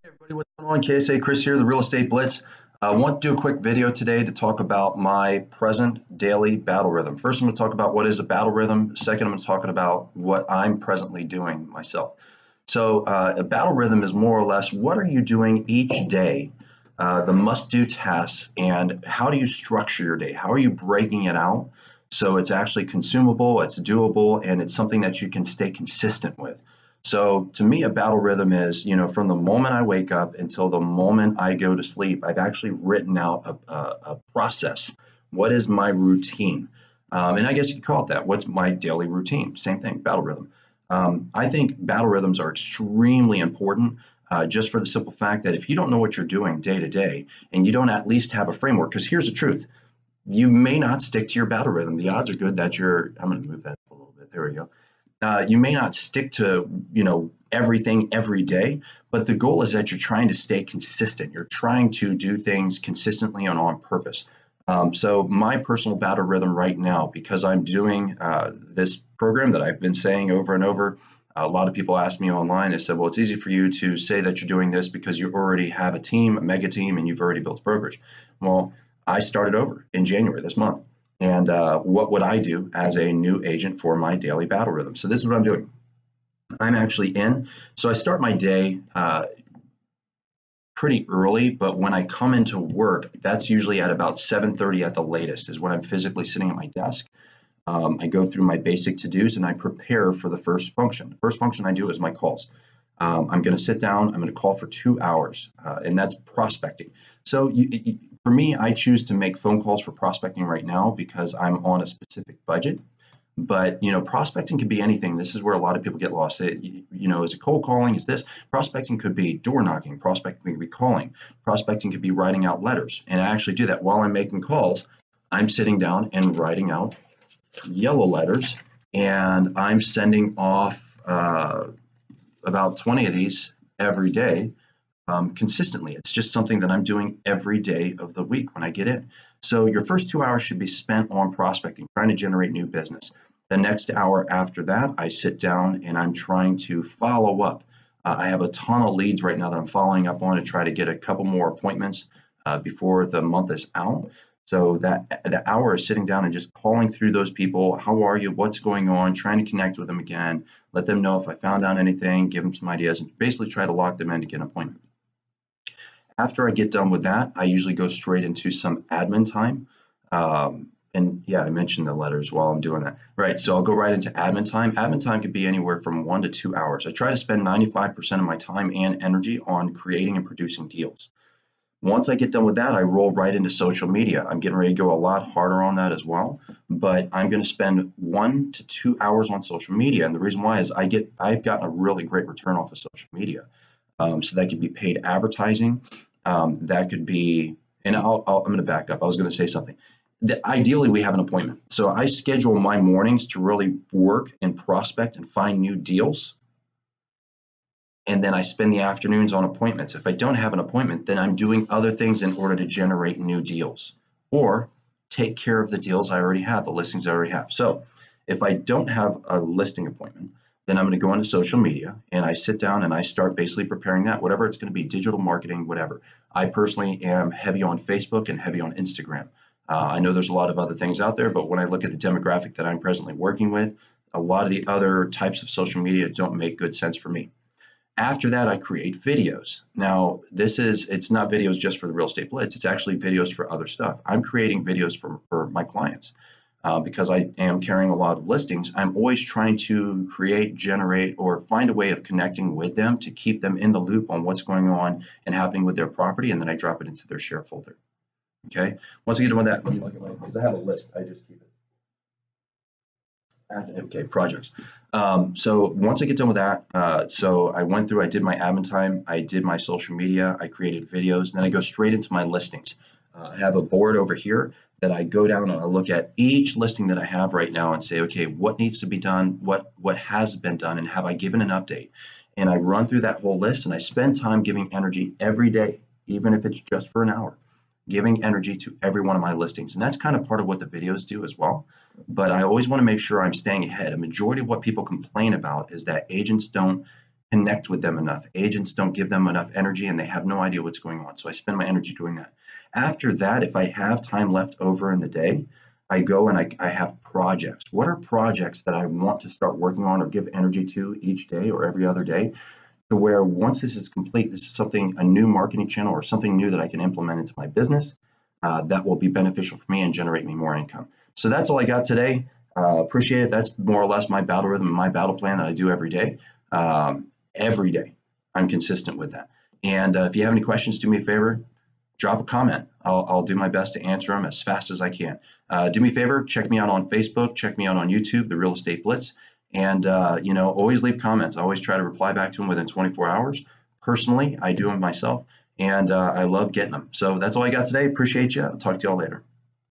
Hey everybody, what's going on? KSA Kris here, the Real Estate Blitz. I want to do a quick video today to talk about my present daily battle rhythm. First, I'm going to talk about what is a battle rhythm. Second, I'm going to talk about what I'm presently doing myself. So, a battle rhythm is more or less what are you doing each day, the must-do tasks, and how do you structure your day? How are you breaking it out so it's actually consumable, it's doable, and it's something that you can stay consistent with. So to me, a battle rhythm is, from the moment I wake up until the moment I go to sleep, I've actually written out a process. What is my routine? And I guess you could call it that. What's my daily routine? Same thing, battle rhythm. I think battle rhythms are extremely important just for the simple fact that if you don't know what you're doing day to day and you don't at least have a framework, because here's the truth, you may not stick to your battle rhythm. The odds are good that I'm going to move that up a little bit. There we go. You may not stick to, everything every day, but the goal is that you're trying to stay consistent. You're trying to do things consistently and on purpose. So my personal battle rhythm right now, because I'm doing this program that I've been saying over and over, a lot of people ask me online, they said, well, it's easy for you to say that you're doing this because you already have a team, a mega team, and you've already built brokerage. Well, I started over in January this month. And what would I do as a new agent for my daily battle rhythm? So this is what I'm doing. I'm actually in. So I start my day pretty early, but when I come into work, that's usually at about 7:30 at the latest is when I'm physically sitting at my desk. I go through my basic to-dos and I prepare for the first function. The first function I do is my calls. I'm going to sit down, I'm going to call for 2 hours, and that's prospecting. So for me, I choose to make phone calls for prospecting right now because I'm on a specific budget. But prospecting could be anything. This is where a lot of people get lost. Is it cold calling? Is this prospecting? Could be door knocking. Prospecting could be calling. Prospecting could be writing out letters. And I actually do that while I'm making calls. I'm sitting down and writing out yellow letters, and I'm sending off about 20 of these every day consistently. It's just something that I'm doing every day of the week when I get in. So your first 2 hours should be spent on prospecting, trying to generate new business. The next hour after that, I sit down and I'm trying to follow up. I have a ton of leads right now that I'm following up on to try to get a couple more appointments before the month is out. So that the hour is sitting down and just calling through those people. How are you? What's going on? Trying to connect with them again. Let them know if I found out anything, give them some ideas, and basically try to lock them in to get an appointment. After I get done with that, I usually go straight into some admin time. And yeah, I mentioned the letters while I'm doing that. Right, so I'll go right into admin time. Admin time could be anywhere from 1 to 2 hours. I try to spend 95% of my time and energy on creating and producing deals. Once I get done with that, I roll right into social media. I'm getting ready to go a lot harder on that as well, but I'm going to spend 1 to 2 hours on social media. And the reason why is I've gotten a really great return off of social media. So that could be paid advertising. That could be, and I'm going to back up. I was going to say something. Ideally, we have an appointment. So I schedule my mornings to really work and prospect and find new deals. And then I spend the afternoons on appointments. If I don't have an appointment, then I'm doing other things in order to generate new deals or take care of the deals I already have, the listings I already have. So if I don't have a listing appointment, then I'm going to go into social media and I sit down and I start basically preparing that, whatever it's going to be, digital marketing, whatever. I personally am heavy on Facebook and heavy on Instagram. I know there's a lot of other things out there, but when I look at the demographic that I'm presently working with, a lot of the other types of social media don't make good sense for me. After that, I create videos. Now, it's not videos just for the Real Estate Blitz. It's actually videos for other stuff. I'm creating videos for my clients. Because I am carrying a lot of listings, I'm always trying to create, generate, or find a way of connecting with them to keep them in the loop on what's going on and happening with their property, and then I drop it into their share folder. Okay. Once I get done with that, let me look at because I have a list. I just keep it. Okay, projects. So once I get done with that, so I went through, I did my admin time, I did my social media, I created videos, and then I go straight into my listings. I have a board over here that I go down and I look at each listing that I have right now and say, okay, what needs to be done? What has been done? And have I given an update? And I run through that whole list and I spend time giving energy every day, even if it's just for an hour, giving energy to every one of my listings. And that's kind of part of what the videos do as well. But I always want to make sure I'm staying ahead. A majority of what people complain about is that agents don't connect with them enough. Agents don't give them enough energy and they have no idea what's going on. So I spend my energy doing that. After that, if I have time left over in the day, I go and I have projects. What are projects that I want to start working on or give energy to each day or every other day, to where once this is complete, this is something, a new marketing channel or something new that I can implement into my business that will be beneficial for me and generate me more income. So that's all I got today. Appreciate it. That's more or less my battle rhythm and my battle plan that I do every day. Every day, I'm consistent with that. And if you have any questions, do me a favor, drop a comment. I'll do my best to answer them as fast as I can. Do me a favor, check me out on Facebook, check me out on YouTube, The Real Estate Blitz, and always leave comments. I always try to reply back to them within 24 hours. Personally, I do them myself, and I love getting them. So that's all I got today. Appreciate you. I'll talk to y'all later.